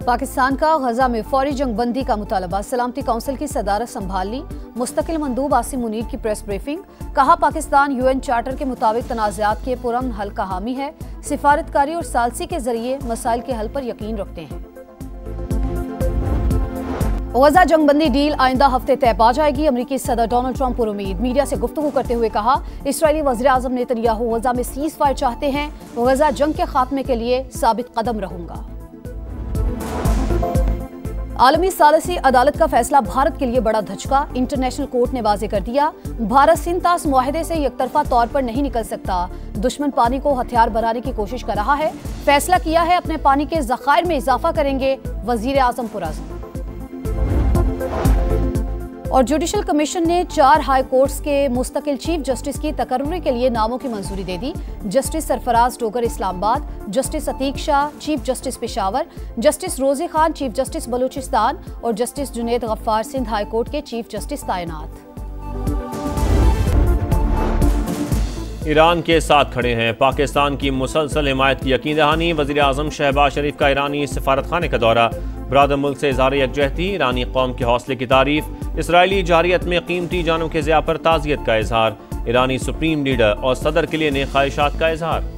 पाकिस्तान का गजा में फौरी जंगबंदी का मुतालबा, सलामती काउंसिल की सदारत संभाल ली। मुस्तकिल मंदूब आसिम मुनीर की प्रेस ब्रीफिंग, कहा पाकिस्तान यूएन चार्टर के मुताबिक तनाज़ात के पुरअमन हल का हामी है। सिफारतकारी और सालसी के जरिए मसाइल के हल पर यकीन रखते हैं। गजा जंगबंदी डील आइंदा हफ्ते तय पा जाएगी। अमरीकी सदर डोनाल्ड ट्रंप पर उम्मीद, मीडिया से गुफ्तगू करते हुए कहा इसराइली वज़ीर आज़म नेतन्याहू गजा में सीज़ फायर चाहते हैं। गजा जंग के खात्मे के लिए साबित कदम रहूंगा। आलमी सालसी अदालत का फैसला भारत के लिए बड़ा धचका, इंटरनेशनल कोर्ट ने वाज़ेह कर दिया भारत सिंध तास मुआहदे से एकतरफा तौर पर नहीं निकल सकता। दुश्मन पानी को हथियार बनाने की कोशिश कर रहा है, फैसला किया है अपने पानी के ज़खायर में इजाफा करेंगे वज़ीर आज़म पुरअज़्म। और जुडिशल कमीशन ने 4 हाई कोर्ट्स के मुस्तकिल चीफ जस्टिस की तकर्रुरी के लिए नामों की मंजूरी दे दी। Justice Sarfaraz Dogar Islamabad, justice Atiq Shah chief justice Peshawar, justice Rozi Khan chief justice Balochistan और justice Junaid Ghaffar Sindh high court के चीफ जस्टिस तैनात। ईरान के साथ खड़े हैं, पाकिस्तान की मुसलसल हिमायत की यकीन दहानी। वज़ीर आज़म शहबाज शरीफ का ईरानी सफारत खाने का दौरा, बरादर मुल्क से इज़हार यकजहती, ईरानी कौम के हौसले की तारीफ। इसराइली जारियत में कीमती जानों के ज़िया पर ताज़ियत का इजहार, ईरानी सुप्रीम लीडर और सदर के लिए नेक ख्वाहिशात का इजहार।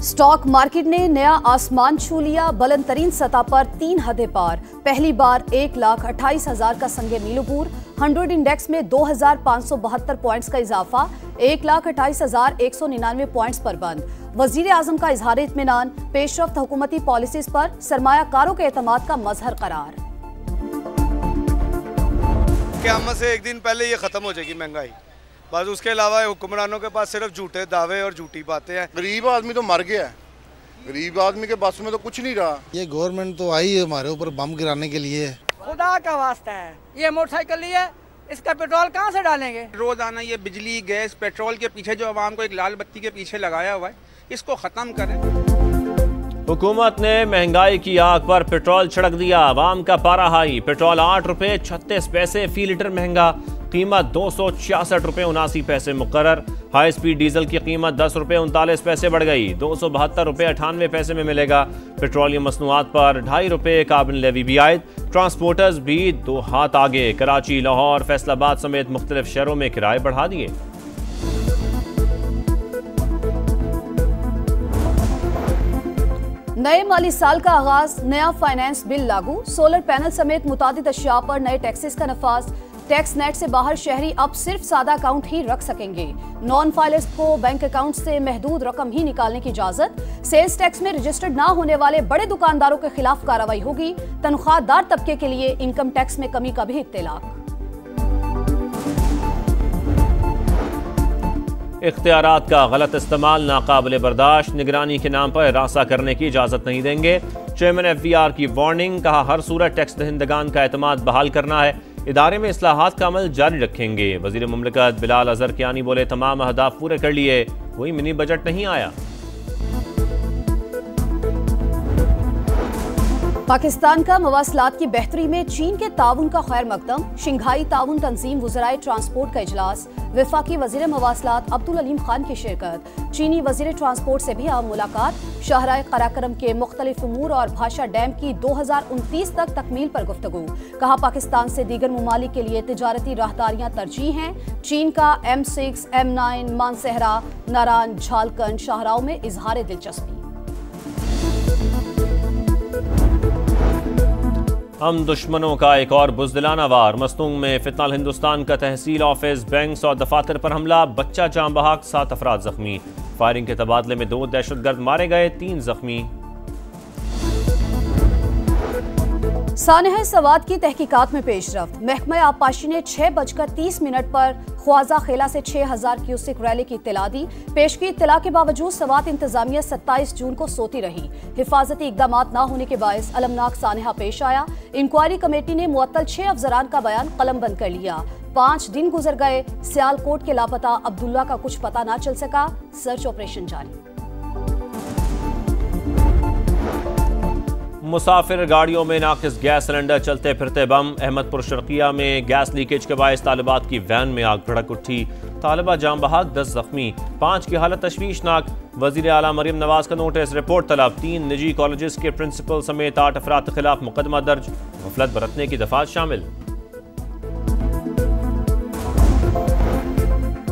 स्टॉक मार्केट ने नया आसमान छू लिया, बुलंद तरीन सतह पर 3 हदें पार। पहली बार 1,28,000 का संगे मील अबूर। 100 इंडेक्स में 2,572 पॉइंट्स का इजाफा, 1,28,199 पॉइंट्स पर बंद। वजीर आजम का इजहार इत्मीनान, पेशरफ्त हुकूमती पॉलिसीज पर सरमायाकारों के एतमाद का मजहर करार। क़यामत से एक दिन पहले ये खत्म हो जाएगी महंगाई, बस उसके अलावा हुक्मरानों के पास सिर्फ झूठे दावे और झूठी बातें हैं। गरीब आदमी तो मर गया है, गरीब आदमी के बस में तो कुछ नहीं रहा। ये गवर्नमेंट तो आई है हमारे ऊपर बम गिराने के लिए। खुदा का वास्ता है, ये मोटरसाइकिल ली है, इसका पेट्रोल कहाँ से डालेंगे? रोजाना ये बिजली गैस पेट्रोल के पीछे जो आवाम को एक लाल बत्ती के पीछे लगाया हुआ है, इसको खत्म करें। हुकूमत ने महंगाई की आग पर पेट्रोल छिड़क दिया, आवाम का पारा हाई। पेट्रोल 8 रुपये 36 पैसे फी लीटर महंगा, कीमत 266 रुपये 79 पैसे मुकर्रर। हाई स्पीड डीजल की कीमत 10 रुपये 39 पैसे बढ़ गई, 272 रुपये 98 पैसे में मिलेगा। पेट्रोलियम मसनूआत पर 2.5 रुपये कार्बन लेवी भी आयद। ट्रांसपोर्टर्स भी 2 हाथ आगे, कराची, लाहौर, फैसलाबाद समेत मुख्तलिफ शहरों में किराए बढ़ा दिए। नए माली साल का आगाज, नया फाइनेंस बिल लागू। सोलर पैनल समेत मुतादिद अशिया पर नए टैक्सेस का नफाज। टैक्स नेट से बाहर शहरी अब सिर्फ सादा अकाउंट ही रख सकेंगे। नॉन फाइलर्स को बैंक अकाउंट से महदूद रकम ही निकालने की इजाजत। सेल्स टैक्स में रजिस्टर्ड ना होने वाले बड़े दुकानदारों के खिलाफ कार्रवाई होगी। तनख्वाहदार तबके के लिए इनकम टैक्स में कमी का भी इत्तलाक। इख्तियारात का गलत इस्तेमाल नाकाबिले बर्दाश्त, निगरानी के नाम पर रास्ता करने की इजाज़त नहीं देंगे। चेयरमैन FVR की वार्निंग, कहा हर सूरत टैक्स दहिंदगान का एतमाद बहाल करना है, इदारे में इस्लाहात का अमल जारी रखेंगे। वज़ीर मुमलिकत बिलाल अज़हर कियानी बोले तमाम अहदाफ पूरे कर लिए, कोई मिनी बजट नहीं आया। पाकिस्तान का मवासलात की बेहतरी में चीन के ताउन का खैर मकदम। शंघाई ताउन तंजीम वज़राए ट्रांसपोर्ट का इजलास, वफाकी वज़ीर मवासलात अब्दुल अलीम खान की शिरकत। चीनी वज़ीर ट्रांसपोर्ट से भी आम मुलाकात। शाहराह कराकरम के मुख्तलिफ उमूर और भाषा डैम की 2029 तक तकमील पर गुफ्तगू। कहा पाकिस्तान से दीगर ममालिक के लिए तिजारती राहदारियां तरजीह हैं। चीन का M6, M9, मानसहरा, नारान, झालकंड शाहराओं में इजहार दिलचस्पी। हम दुश्मनों का एक और बुज़दिलाना वार, मस्तूंग में फितनाल हिंदुस्तान का तहसील ऑफिस, बैंक्स और दफातर पर हमला, बच्चा जाम बहक, 7 अफराद जख्मी। फायरिंग के तबादले में 2 दहशतगर्द मारे गए, 3 जख्मी। सानह सवात की तहकीकात में पेशरफ्त। महकमा आबपाशी ने 6:30 पर ख्वाजा खेला से 6000 क्यूसिक रैली की इत्तला दी। पेश की इत्तला के बावजूद सवात इंतजामिया 27 जून को सोती रही। हिफाजती इकदाम न होने के बायस अलमनाक सानहा पेश आया। इंक्वायरी कमेटी ने मुअत्तल 6 अफसरान का बयान कलमबंद कर लिया। 5 दिन गुजर गए, सियालकोट के लापता अब्दुल्ला का कुछ पता न चल सका, सर्च ऑपरेशन जारी। मुसाफिर गाड़ियों में नाकिस गैस सिलेंडर, चलते फिरते बम। अहमदपुर शर्किया में गैस लीकेज के बायस तालिबात की वैन में आग भड़क उठी। तालिबा जाम बहाक, 10 जख्मी, 5 की हालत तशवीशनाक। वजीर आला मरियम नवाज का नोटिस, रिपोर्ट तलब। 3 निजी कॉलेजेस के प्रिंसिपल समेत 8 अफराद के खिलाफ मुकदमा दर्ज। गफलत बरतने की दफात शामिल।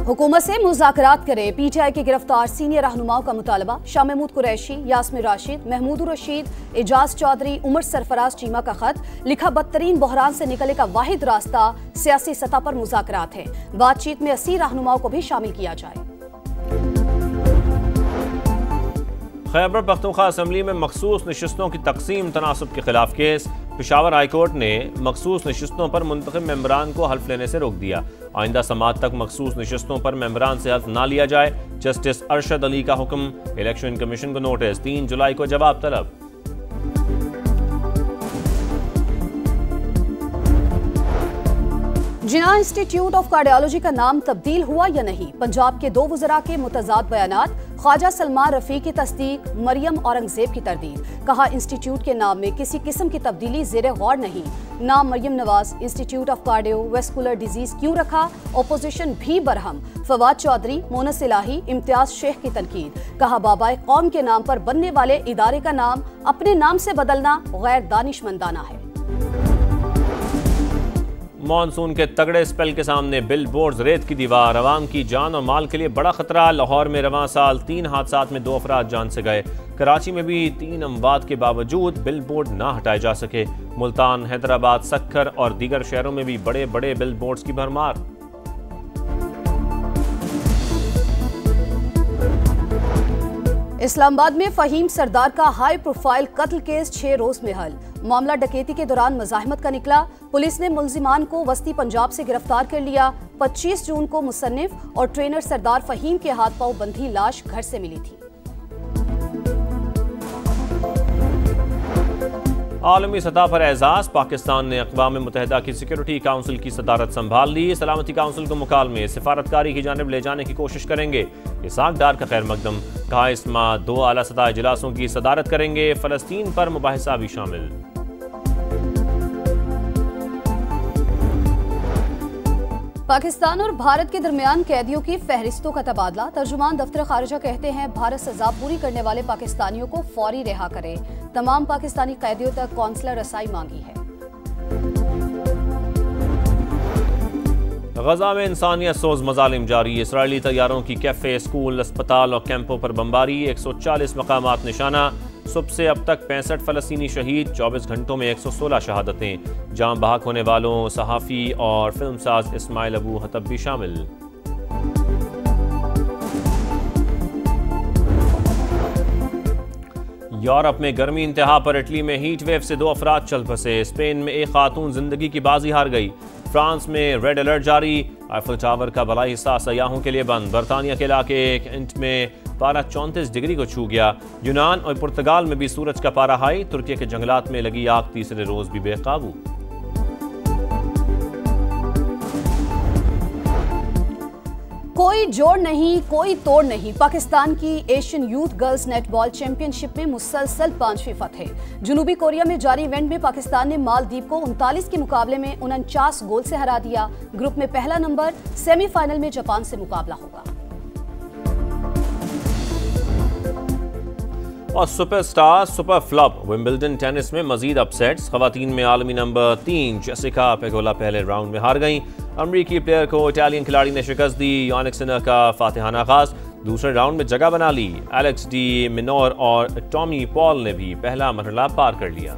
हुकूमत से मुज़ाकरात करे, पीटीआई के गिरफ्तार सीनियर रहनुमाओं का मुतालबा। शाह महमूद कुरैशी, यास्मिन राशिद, महमूद रशीद, एजाज चौधरी, उमर सरफराज चीमा का खत लिखा, बदतरीन बहरान से निकलने का वाहिद रास्ता सियासी सतह पर मुज़ाकरात है। बातचीत में 80 रहनुमाओं को भी शामिल किया जाए। खैबर पख्तूनख्वा असम्बली में मखसूस नशिस्तों की तकसीम तनासब के खिलाफ केस। पेशावर हाईकोर्ट ने मखसूस नशिस्तों पर मुंतखब मेंबरान को हल्फ लेने से रोक दिया। आइंदा समात तक मखसूस नशिस्तों पर मेंबरान से हल्फ ना लिया जाए। जस्टिस अरशद अली का हुक्म। इलेक्शन कमीशन को नोटिस, 3 जुलाई को जवाब तलब। जिन्ना इंस्टीट्यूट ऑफ कार्डियोलॉजी का नाम तब्दील हुआ या नहीं, पंजाब के 2 वज़रा के मुतज़ाद बयानात। ख्वाजा सलमान रफ़ी की तस्दीक, मरियम औरंगजेब की तरदीद। कहा, इंस्टीट्यूट के नाम में किसी किस्म की तब्दीली ज़ेरे गौर नहीं। नाम Maryam Nawaz, institute of cardiovascular disease क्यों रखा? अपोजिशन भी बरहम। फवाद चौधरी, मोनस इलाही, इम्तियाज शेख की तनकीद। कहा, बाबाए कौम के नाम पर बनने वाले इदारे का नाम अपने नाम से बदलना गैर दानिशमंदाना है। मॉनसून के तगड़े स्पेल के सामने बिल बोर्ड, रेत की दीवार, अवाम की जान और माल के लिए बड़ा खतरा। लाहौर में रवां साल 3 हादसात में 2 अफराद जान से गए। कराची में भी 3 अमवात के बावजूद बिल बोर्ड ना हटाए जा सके। मुल्तान, हैदराबाद, सक्खर और दीगर शहरों में भी बड़े बड़े बिल बोर्ड्स की भरमार। इस्लामाबाद में फहीम सरदार का हाई प्रोफाइल कत्ल केस 6 रोज में हल। मामला डकैती के दौरान मज़ाहमत का निकला। पुलिस ने मुल्जिमान को वस्ती पंजाब से गिरफ्तार कर लिया। 25 जून को मुसन्निफ और ट्रेनर सरदार फहीम के हाथ पांव बंधी लाश घर से मिली थी। आलमी सतह पर एजाज, पाकिस्तान ने अक़वाम मुत्तहिदा की सिक्योरिटी काउंसिल की सदारत संभाल ली। सलामती काउंसिल को मुकालमे सिफारतकारी की जानिब ले जाने की कोशिश करेंगे। इसाक डार का खैर मकदम। कहा, इस माह 2 आला सतह इजलासों की सदारत करेंगे। फ़लस्तीन पर मुबाहिसा भी शामिल। पाकिस्तान और भारत के दरमियान कैदियों की फहरिस्तों का तबादला। तर्जुमान दफ्तर खारिजा कहते हैं, भारत सजा पूरी करने वाले पाकिस्तानियों को फौरी रिहा करे। तमाम पाकिस्तानी कैदियों तक कौंसलर रसाई मांगी है। गजा में इंसानियत सोज मजालिम जारी। इसराइली तैयारों की कैफे, स्कूल, अस्पताल और कैंपों पर बमबारी। 140 मकामात निशाना। सुबह से अब तक 65 फ़लस्तीनी शहीद। 24 घंटों में 116 शहादतें। जाम बहक होने वालों सहाफ़ी और फिल्मसाज इस्माइल अबू हतब भी शामिल। यूरोप में गर्मी इंतहा पर। इटली में हीट वेव से 2 अफराद चल फंसे। स्पेन में एक खातून जिंदगी की बाजी हार गई। फ्रांस में रेड अलर्ट जारी। आईफल टावर का बड़ा हिस्सा सयाहों के लिए बंद। बरतानिया के इलाके केंट में पारा 34 डिग्री को छू गया। यूनान और पुर्तगाल में भी सूरज का पारा हाई। तुर्की के जंगलात में लगी आग तीसरे रोज भी बेकाबू। कोई जोड़ नहीं, कोई तोड़ नहीं। पाकिस्तान की Asian youth girls netball championship में मुसलसल 5वीं फतह। जनूबी कोरिया में जारी इवेंट में पाकिस्तान ने मालदीव को 39 के मुकाबले में 49 गोल से हरा दिया। ग्रुप में पहला नंबर। सेमीफाइनल में जापान से मुकाबला होगा। और superstar super flop Wimbledon tennis में मजीद अपसेट्स। खवातीन में आलमी नंबर 3 जेसिका पेगोला पहले राउंड में हार गईं। अमरीकी प्लेयर को इटालियन खिलाड़ी ने शिकस्त दी। यानिक सिनर का फातिहाना आगाज। दूसरे राउंड में जगह बना ली। एलेक्स डी मिनोर और टॉमी पॉल ने भी पहला मरहला पार कर लिया।